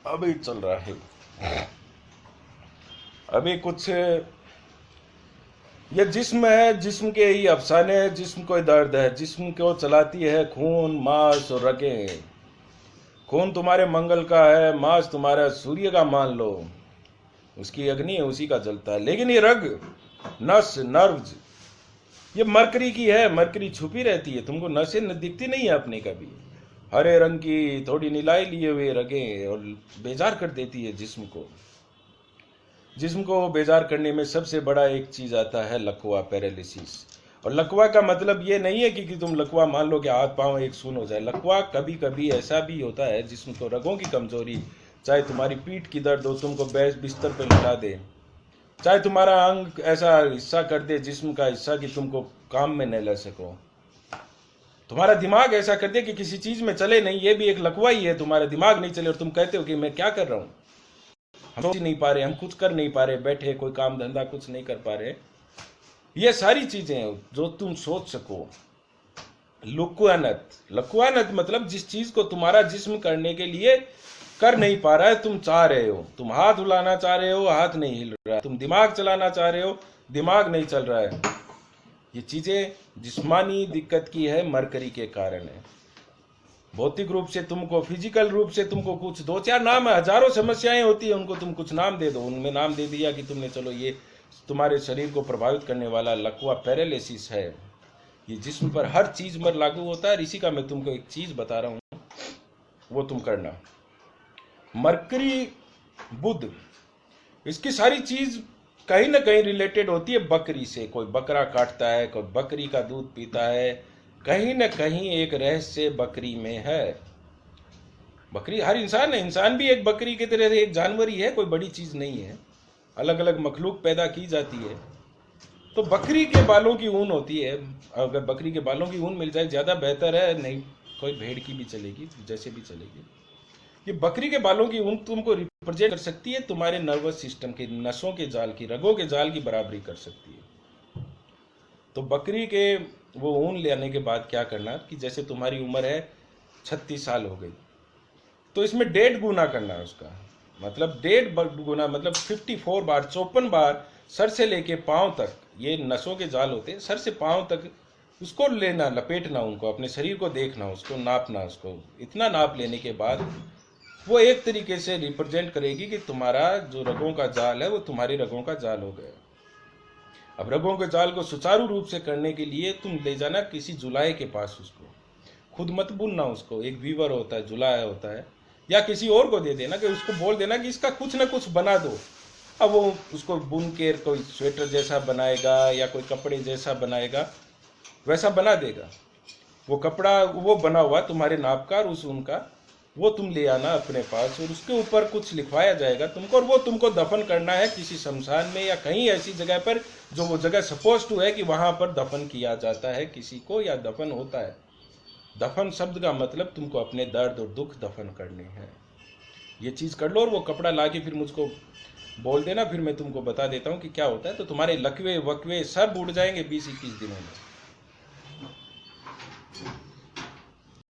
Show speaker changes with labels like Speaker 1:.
Speaker 1: अभी चल रहा है। अभी कुछ ये जिस्म है, जिस्म के ही अफसाने हैं, जिस्म को दर्द है, जिस्म को चलाती है खून मांस और रगें। खून तुम्हारे मंगल का है, मांस तुम्हारा सूर्य का मान लो, उसकी अग्नि है उसी का जलता है। लेकिन ये रग, नस, नर्व्स, ये मरकरी की है, मरकरी छुपी रहती है, तुमको नसें दिखती नहीं है अपने कभी। हरे रंग की थोड़ी नीलाई लिए हुए रगें और बेजार कर देती है जिस्म को। जिस्म को बेजार करने में सबसे बड़ा एक चीज आता है लकवा, पैरालिसिस। और लकवा का मतलब ये नहीं है कि तुम लकवा मान लो कि हाथ पांव एक सुन हो जाए। लकवा कभी कभी ऐसा भी होता है जिस्म को रगों की कमजोरी, चाहे तुम्हारी पीठ की दर्द हो, तुमको बिस्तर पर लिटा दे, चाहे तुम्हारा अंग ऐसा हिस्सा कर दे जिस्म का हिस्सा कि तुमको काम में न ले सको, तुम्हारा दिमाग ऐसा कर दे कि किसी चीज में चले नहीं, ये भी एक लकवा ही है, तुम्हारा दिमाग नहीं चले और तुम कहते हो कि मैं क्या कर रहा हूं, हम सोच नहीं पा रहे, हम कुछ कर नहीं पा रहे, बैठे कोई काम धंधा कुछ नहीं कर पा रहे। ये सारी चीजें जो तुम सोच सको। लकुआनत, लकुआनत मतलब जिस चीज को तुम्हारा जिस्म करने के लिए कर नहीं पा रहा है, तुम चाह रहे हो। तुम हाथ हिलाना चाह रहे हो, हाथ नहीं हिल रहा है। तुम दिमाग चलाना चाह रहे हो, दिमाग नहीं चल रहा है। ये चीजें जिस्मानी दिक्कत की है, मरकरी के कारण है। भौतिक रूप से तुमको, फिजिकल रूप से तुमको कुछ दो चार नाम, हजारों समस्याएं होती है, उनको तुम कुछ नाम दे दो। उनमें नाम दे दिया कि तुमने, चलो ये तुम्हारे शरीर को प्रभावित करने वाला लकवा, पैरालिसिस है। ये जिस्म पर हर चीज पर लागू होता है। इसी का मैं तुमको एक चीज बता रहा हूं, वो तुम करना। मरकरी, बुध, इसकी सारी चीज कहीं ना कहीं रिलेटेड होती है बकरी से। कोई बकरा काटता है, कोई बकरी का दूध पीता है, कहीं ना कहीं एक रहस्य बकरी में है। बकरी हर इंसान है, इंसान भी एक बकरी की तरह एक जानवर ही है, कोई बड़ी चीज नहीं है। अलग अलग मखलूक पैदा की जाती है। तो बकरी के बालों की ऊन होती है, अगर बकरी के बालों की ऊन मिल जाए ज्यादा बेहतर है, नहीं कोई भेड़ की भी चलेगी, जैसे भी चलेगी। ये बकरी के बालों की ऊन तुमको रिप्रेजेंट कर सकती है, तुम्हारे नर्वस सिस्टम के नसों के जाल की, रगों के जाल की बराबरी कर सकती है। तो बकरी के वो ऊन लेने के बाद क्या करना कि जैसे तुम्हारी उम्र है 36 साल हो गई, तो इसमें 1.5 गुना करना है उसका। मतलब 1.5 गुना मतलब 54 बार, 54 बार सर से लेके पांव तक, ये नसों के जाल होते हैं, सर से पांव तक उसको लेना, लपेटना, उनको अपने शरीर को देखना, उसको नापना। उसको इतना नाप लेने के बाद वो एक तरीके से रिप्रेजेंट करेगी कि तुम्हारा जो रगों का जाल है वो तुम्हारी रगों का जाल हो गया। अब रगों के जाल को सुचारू रूप से करने के लिए तुम ले जाना किसी जुलाहे के पास, उसको खुद मत बुनना, उसको एक वीवर होता है, जुलाहा होता है, या किसी और को दे देना कि उसको बोल देना कि इसका कुछ ना कुछ बना दो। अब वो उसको बुन के कोई स्वेटर जैसा बनाएगा या कोई कपड़े जैसा बनाएगा, वैसा बना देगा। वो कपड़ा वो बना हुआ तुम्हारे नापकार उस ऊन का, वो तुम ले आना अपने पास और उसके ऊपर कुछ लिखवाया जाएगा तुमको, और वो तुमको दफन करना है किसी शमशान में या कहीं ऐसी जगह पर जो वो जगह सपोज टू है कि वहां पर दफन किया जाता है किसी को, या दफन होता है। दफन शब्द का मतलब तुमको अपने दर्द और दुख दफन करने हैं। ये चीज कर लो और वो कपड़ा ला के फिर मुझको बोल देना, फिर मैं तुमको बता देता हूँ कि क्या होता है। तो तुम्हारे लकवे वकवे सब उड़ जाएंगे 20-21 दिनों में।